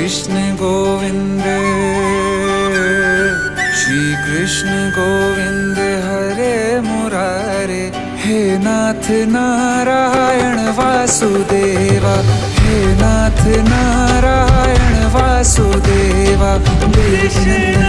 कृष्ण गोविंद, श्री कृष्ण गोविंद हरे मुरारे। हे नाथ नारायण वासुदेवा, हे नाथ नारायण वासुदेवा। देवकी नंदन